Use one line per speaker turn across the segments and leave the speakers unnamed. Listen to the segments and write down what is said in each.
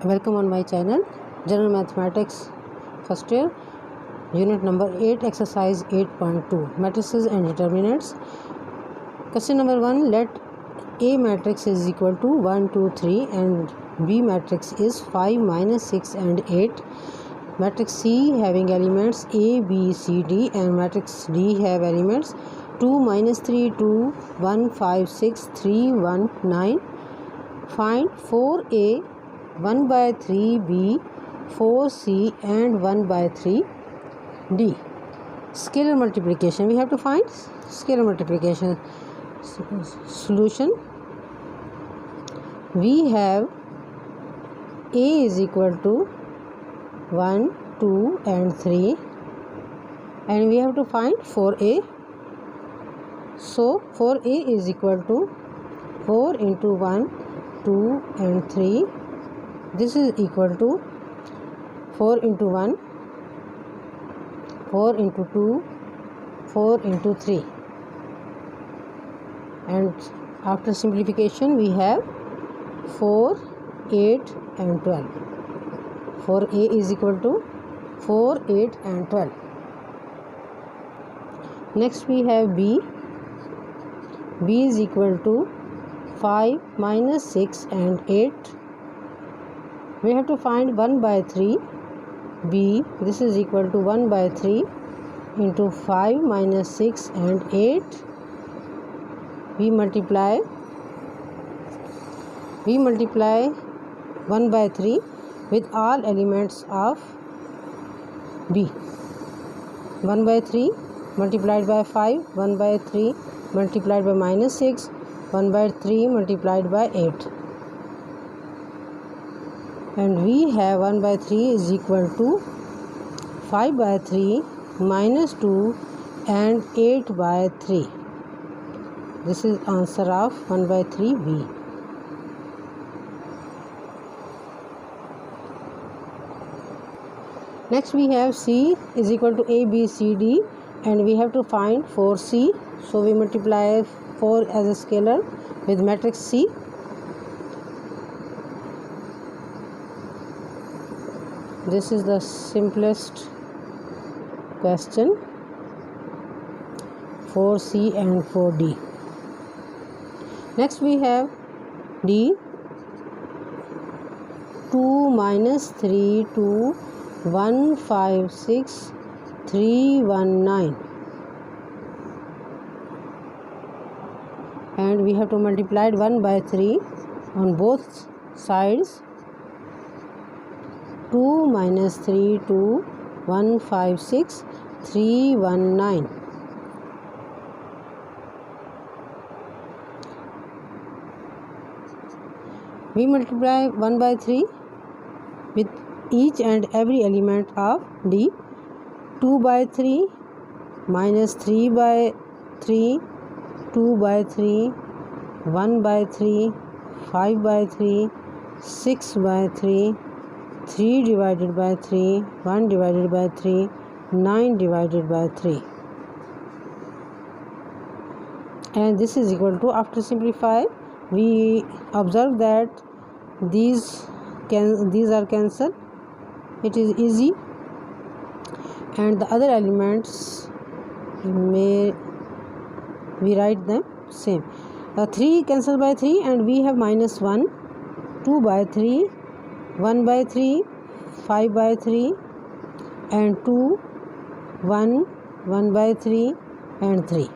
Welcome on my channel General Mathematics first year unit number 8 exercise 8.2 matrices and determinants. Question number 1, let A matrix is equal to 1 2 3 and B matrix is 5 minus 6 and 8. Matrix C having elements A B C D and matrix D have elements 2 minus 3 2 1 5 6 3 1 9. Find 4A 1 by 3 B, 4 C and 1 by 3 D. Scalar multiplication. We have to find scalar multiplication. Solution. We have A is equal to 1, 2 and 3 and we have to find 4A. So 4A is equal to 4 into 1, 2 and 3. This is equal to 4 into 1, 4 into 2, 4 into 3. And after simplification we have 4, 8 and 12. 4A is equal to 4, 8 and 12. Next we have B. B is equal to 5 minus 6 and 8. We have to find 1 by 3 B. This is equal to 1 by 3 into 5 minus 6 and 8. We multiply 1 by 3 with all elements of B. 1 by 3 multiplied by 5, 1 by 3 multiplied by minus 6, 1 by 3 multiplied by 8. And we have 1 by 3 is equal to 5 by 3 minus 2 and 8 by 3. This is answer of 1 by 3 B. Next we have C is equal to A, B, C, D and we have to find 4C. So we multiply 4 as a scalar with matrix C. This is the simplest question, 4C and 4D. Next we have D, 2 minus 3 2 1 5 6 3 1 9 and we have to multiply 1 by 3 on both sides. 2 minus 3 2 1 5 6 3 1 9. We multiply 1 by 3 with each and every element of D. 2 by 3 minus 3 by 3, 2 by 3, 1 by 3, 5 by 3, 6 by 3, 3 divided by 3, 1 divided by 3, 9 divided by 3. And this is equal to, after simplify, we observe that these are cancelled. It is easy. And the other elements we write them same. 3 cancel by 3 and we have minus 1, 2 by 3, 1 by 3, 5 by 3 and 2, 1, 1 by 3 and 3.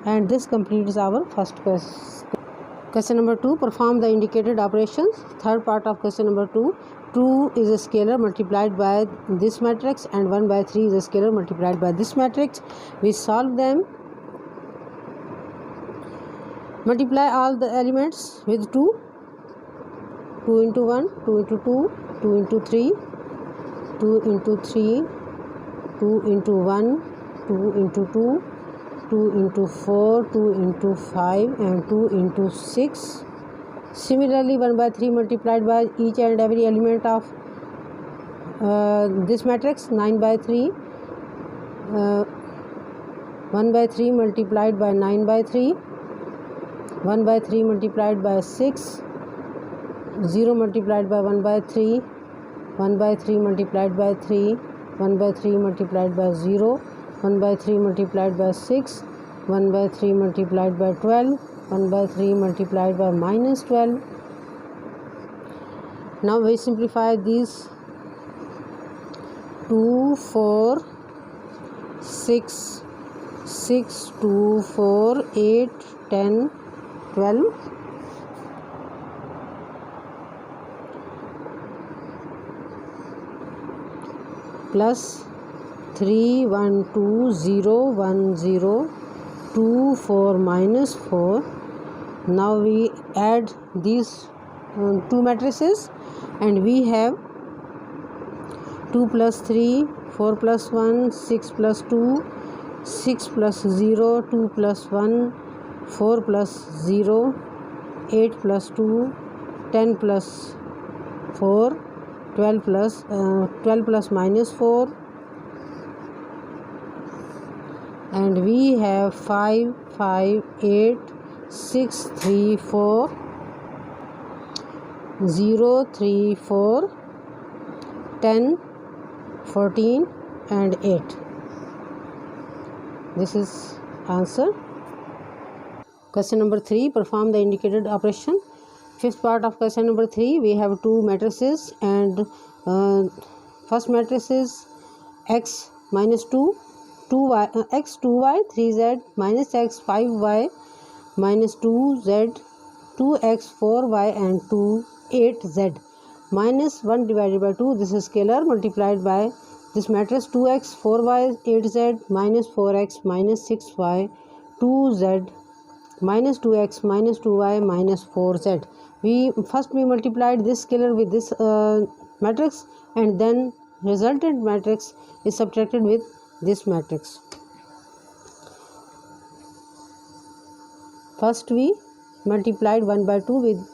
And this completes our first question. Question number 2, perform the indicated operations. Third part of question number 2. 2 is a scalar multiplied by this matrix and 1 by 3 is a scalar multiplied by this matrix. We solve them. Multiply all the elements with 2. 2 into 1, 2 into 2, 2 into 3, 2 into 3, 2 into 1, 2 into 2, 2 into 4, 2 into 5 and 2 into 6. Similarly 1 by 3 multiplied by each and every element of this matrix. 9 by 3, 1 by 3 multiplied by 9 by 3, 1 by 3 multiplied by 6, 0 multiplied by 1 by 3, 1 by 3 multiplied by 3, 1 by 3 multiplied by 0, 1 by 3 multiplied by 6, 1 by 3 multiplied by 12, 1 by 3 multiplied by minus 12. Now we simplify these. 2, 4, 6, 6, 2, 4, 8, 10, 12. Plus 3, 1, 2, 0, 1, 0, 2, 4, minus 4. Now we add these two matrices and we have 2 plus 3, 4 plus 1, 6 plus 2, 6 plus 0, 2 plus 1, 4 plus 0, 8 plus 2, 10 plus 4, 12 plus minus 4, and we have 5, 5, 8, 6, 3, 4, 0, 3, 4, 10, 14 and 8. This is answer. Question number 3. Perform the indicated operation. Fifth part of question number 3. We have two matrices and first matrix is x minus 2, 2y, x 2y 3z minus x 5y minus 2z 2x 4y and 2 8z minus 1 divided by 2. This is scalar multiplied by this matrix 2x 4y 8z minus 4x minus 6y 2z minus 2x minus 2y minus 4z. We multiplied this scalar with this matrix and then resultant matrix is subtracted with this matrix. First we multiplied 1 by 2 with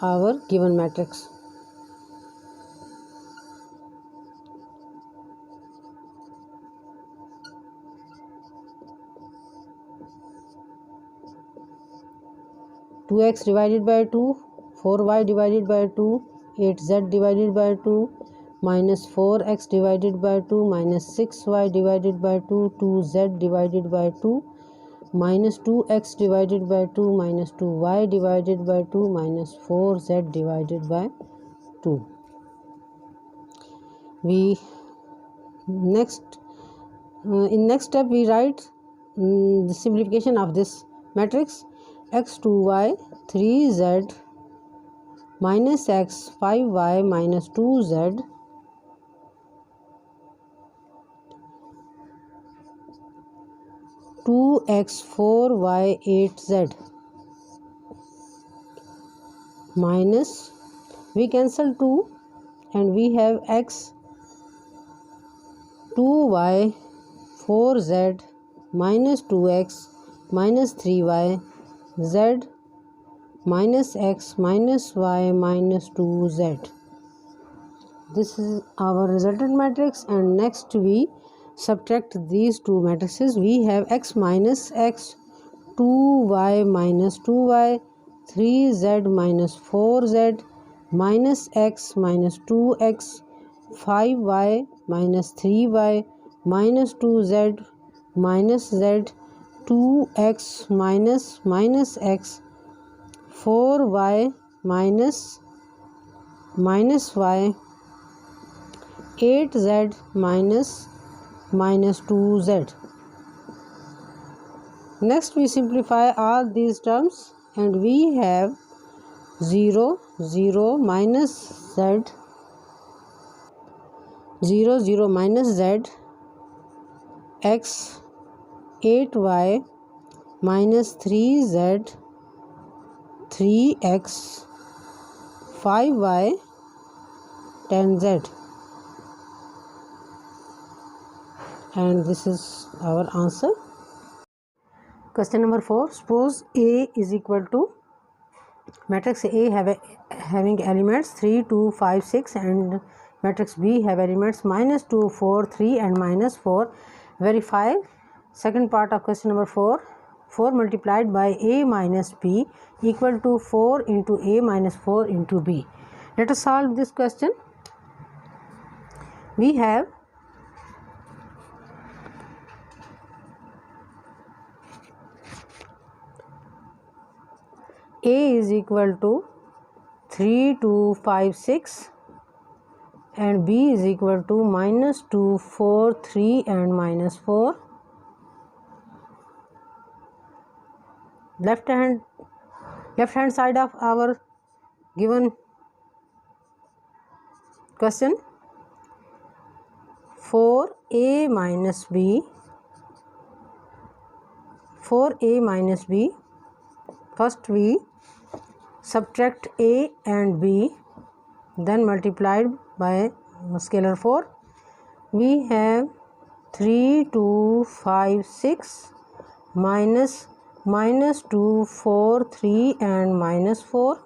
our given matrix. Two x divided by 2, 4y divided by 2, 8z divided by 2, minus 4x divided by 2, minus 6y divided by 2, 2z divided by 2, minus 2x divided by 2, minus 2y divided by 2, minus 4z divided by 2. We in next step we write the simplification of this matrix. X 2y 3z minus x 5y minus 2z two x 4y 8z minus, we cancel 2 and we have x 2y 4z minus 2x minus 3y z minus x minus y minus 2z. This is our resultant matrix, and next we subtract these two matrices. We have x minus x 2y minus 2y 3z minus 4z minus x minus 2x 5y minus 3y minus 2z minus z 2x minus x 4y minus y 8z minus 2z. Next we simplify all these terms and we have 0 0 minus z 0 0 minus z x 8y minus 3z 3x 5y 10z, and this is our answer. Question number 4. Suppose A is equal to matrix A having elements 3 2 5 6 and matrix B have elements minus 2 4 3 and minus 4. Verify second part of question number 4. 4 multiplied by a minus b equal to 4 into a minus 4 into b. Let us solve this question. We have a is equal to 3, 2, 5, 6 and b is equal to minus 2, 4, 3 and minus 4. Left hand side of our given question, 4a minus b. First we subtract a and b, then multiplied by scalar 4. We have 3, 2, 5, 6 minus 2, 4, 3 and minus 4.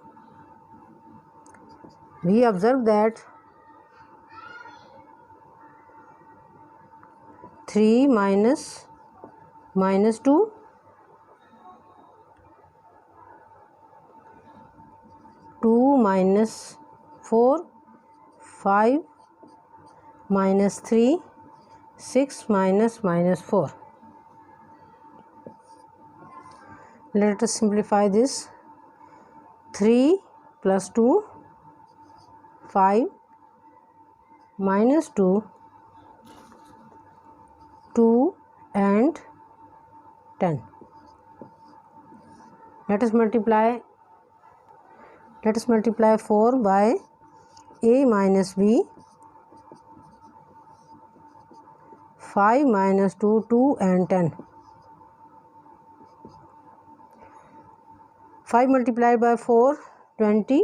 We observe that 3 minus 2, 2 minus 4, 5 minus 3, 6 minus 4. Let us simplify this. 3 plus 2, 5 minus 2, 2 and 10. Let us multiply 4 by a minus b. 5 minus 2, 2 and 10. 5 multiplied by 4, 20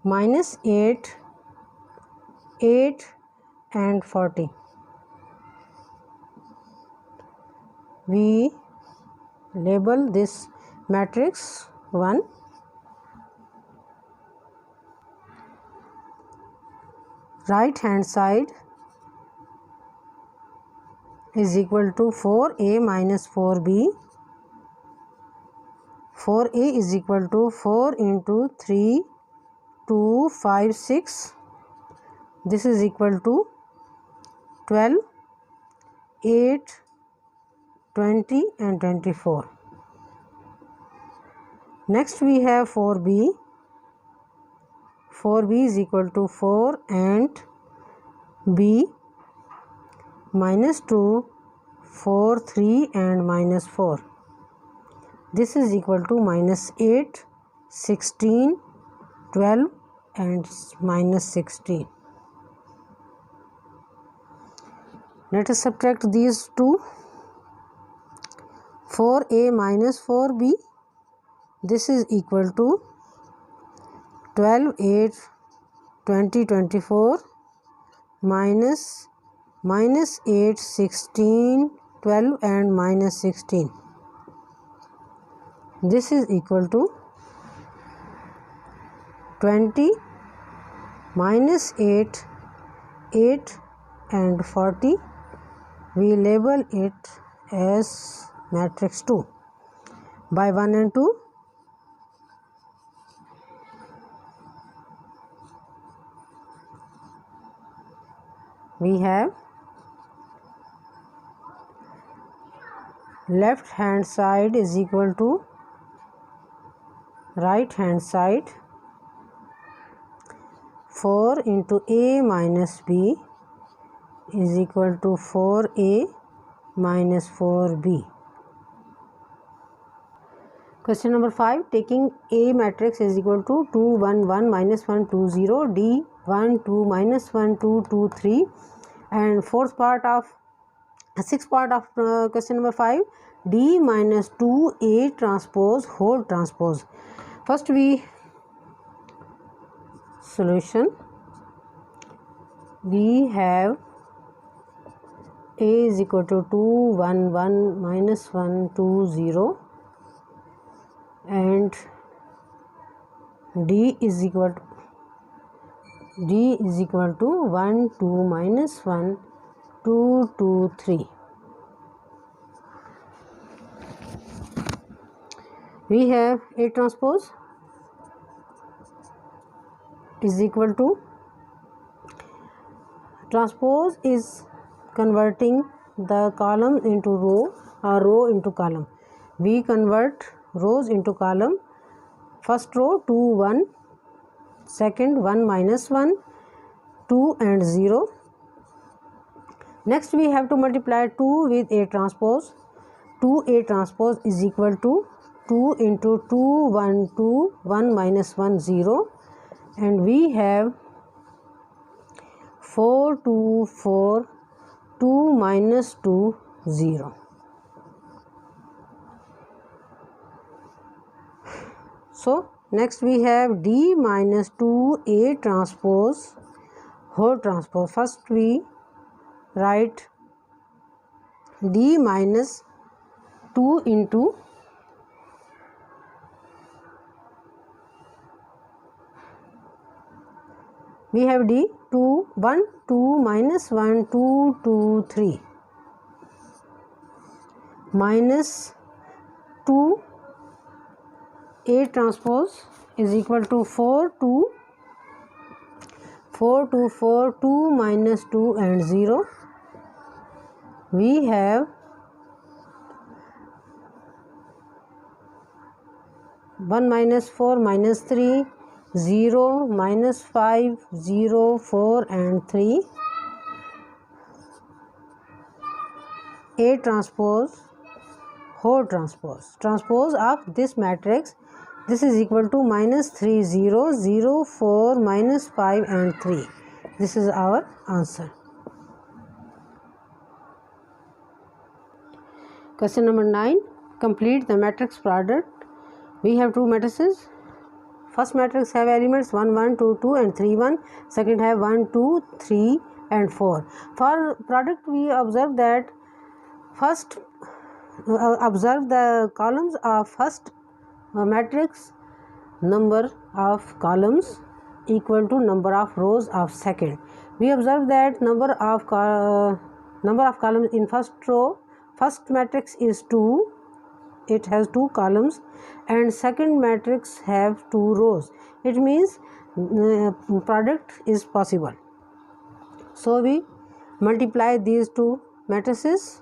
minus 8, 8 and 40. We label this matrix 1. Right hand side is equal to 4a minus 4b. 4a is equal to 4 into 3, 2, 5, 6. This is equal to 12, 8, 20 and 24. Next we have 4b. 4b is equal to 4 and b minus 2, 4, 3 and minus 4. This is equal to minus 8, 16, 12 and minus 16. Let us subtract these two. 4a minus 4b. This is equal to 12, 8, 20, 24 minus 8, 16, 12 and minus 16. This is equal to 20 minus 8, 8 and 40. We label it as matrix 2 by 1 and 2. We have left hand side is equal to right hand side. 4 into a minus b is equal to 4a minus 4b. Question number 5. Taking A matrix is equal to 2, 1, 1, minus 1, 2, 0, D, 1, 2, minus 1, 2, 2, 3 and sixth part of question number 5. D minus 2A transpose whole transpose. First we solution. We have A is equal to 2, 1, 1, minus 1, 2, 0 and D is equal to 1, 2, minus 1, 2, 2, 3. we have A transpose is equal to, transpose is converting the column into row or row into column. We convert rows into column. First row 2 1, second 1 minus 1, 2 and 0. Next we have to multiply 2 with A transpose. 2A transpose is equal to 2 into 2 1 2, 1 minus 1 0, and we have 4 2 4, 2 minus 2 0. So next we have D minus 2A transpose whole transpose. First we write D minus 2 into we have D 2 1 2 minus 1 2 2 3 minus 2 A transpose is equal to 4 2 4 2 4, 2 minus 2 and 0. We have 1 minus 4 minus 3, 0 minus 5, 0 4 and 3. A transpose whole transpose. Transpose of this matrix, this is equal to minus 3 0 0 4 minus 5 and 3. This is our answer. Question number 9. Complete the matrix product. We have two matrices. First matrix have elements 1 1 2 2 and 3 1. Second have 1 2 3 and 4. For product we observe that first observe the columns of first matrix, number of columns equal to number of rows of second. We observe that number of columns in first row, first matrix is 2, it has 2 columns, and second matrix have 2 rows. It means product is possible. So we multiply these two matrices.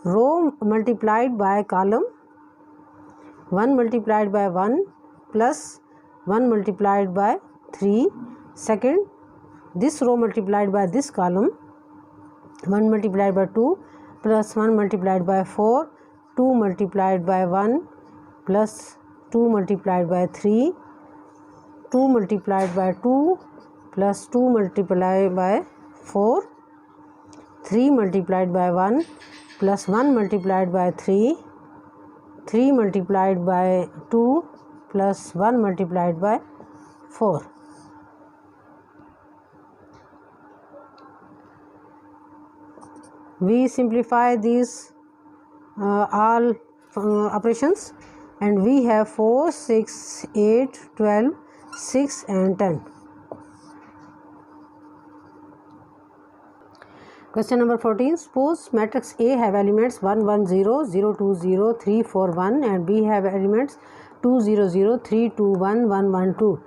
Row multiplied by column, 1 multiplied by 1 plus 1 multiplied by 3. Second, this row multiplied by this column, 1 multiplied by 2 plus 1 multiplied by 4, 2 multiplied by 1 plus 2 multiplied by 3, 2 multiplied by 2 plus 2 multiplied by 4, 3 multiplied by 1 plus 1 multiplied by 3, 3 multiplied by 2 plus 1 multiplied by 4. We simplify these all operations and we have 4, 6, 8, 12, 6 and 10. Question number 14. Suppose matrix A have elements 1 1 0 0 2 0 3 4 1 and B have elements 2 0 0 3 2 1 1 1 2.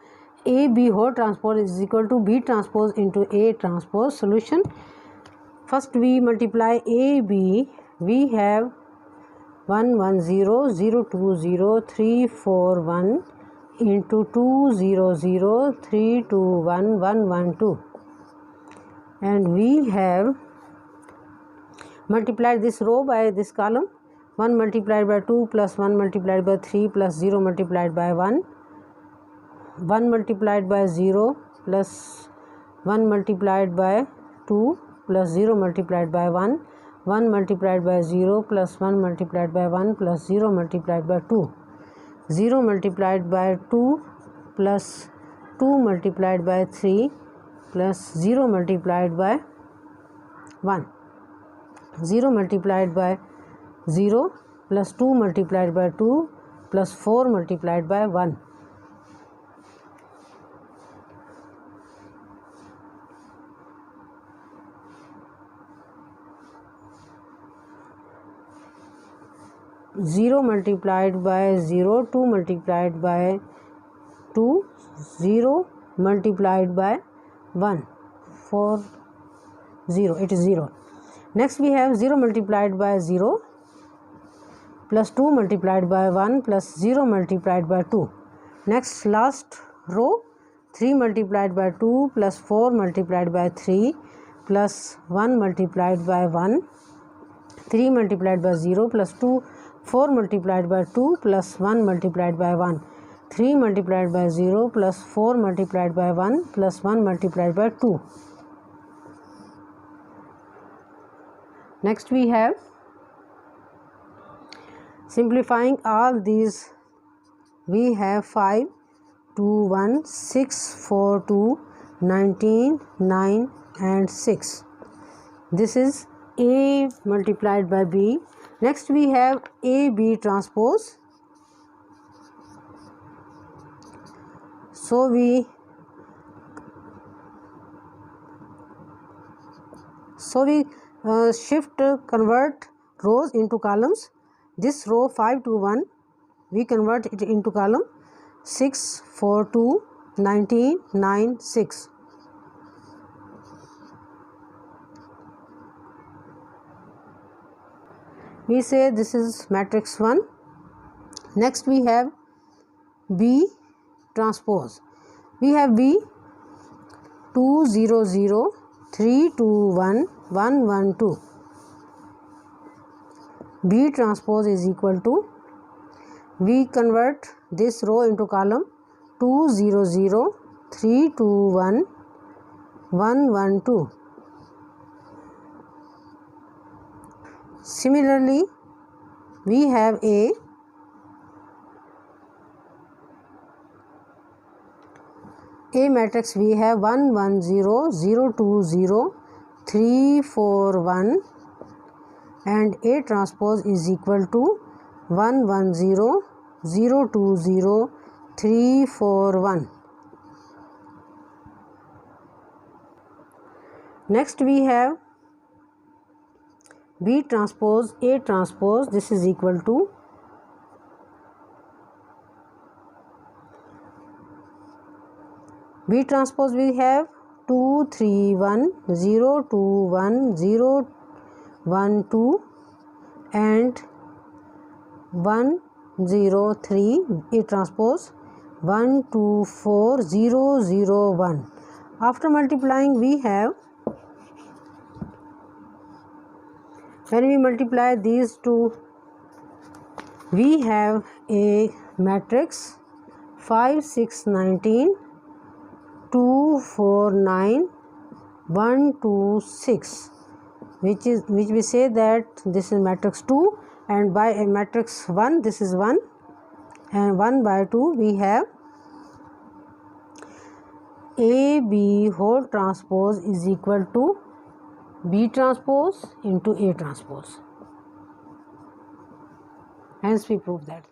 A B whole transpose is equal to B transpose into A transpose. Solution. First we multiply A B. We have 1 1 0 0 2 0 3 4 1 into 2 0 0 3 2 1 1 1 2, and we have multiply this row by this column, 1 multiplied by 2 plus 1 multiplied by 3 plus 0 multiplied by 1, 1 multiplied by 0 plus 1 multiplied by 2 plus 0 multiplied by 1, 1 multiplied by 0 plus 1 multiplied by 1 plus 0 multiplied by 2, 0 multiplied by 2 plus 2 multiplied by 3 plus 0 multiplied by 1. 0 multiplied by 0 plus 2 multiplied by 2 plus 4 multiplied by 1. 0 multiplied by 0, 2 multiplied by 2, 0 multiplied by 1, 4, 0, it is 0. Next we have 0 multiplied by 0 plus 2 multiplied by 1 plus 0 multiplied by 2. Next last row, 3 multiplied by 2 plus 4 multiplied by 3 plus 1 multiplied by 1, 3 multiplied by 0 plus 2, 4 multiplied by 2 plus 1 multiplied by 1, 3 multiplied by 0 plus 4 multiplied by 1 plus 1 multiplied by 2. Next we have simplifying all these, we have 5, 2, 1, 6, 4, 2, 19, 9 and 6. This is A multiplied by B. Next we have AB transpose. So we convert rows into columns. This row 5 to 1, we convert it into column 6, 4, 2, 19, 9, 6. We say this is matrix 1. Next we have B transpose. We have B 2, 0, 0, 3, 2, 1, 1, 1, 2. B transpose is equal to, we convert this row into column 2, 0, 0, 3, 2, 1, 1, 1, 2. Similarly, we have A matrix, we have 1, 1, 0, 0, 2, 0, 3, 4, 1 and A transpose is equal to 1, 1, 0, 0, 2, 0, 3, 4, 1. Next we have B transpose A transpose. This is equal to B transpose, we have 2, 3, 1, 0, 2, 1, 0, 1, 2 and 1, 0, 3. A transpose 1, 2, 4, 0, 0, 1. After multiplying, we have, when we multiply these two, we have a matrix 5, 6, 19, 2, 4, 9, 1, 2, 6, which we say that this is matrix 2, and by a matrix 1 this is 1, and 1 by 2 we have AB whole transpose is equal to B transpose into A transpose. Hence we prove that.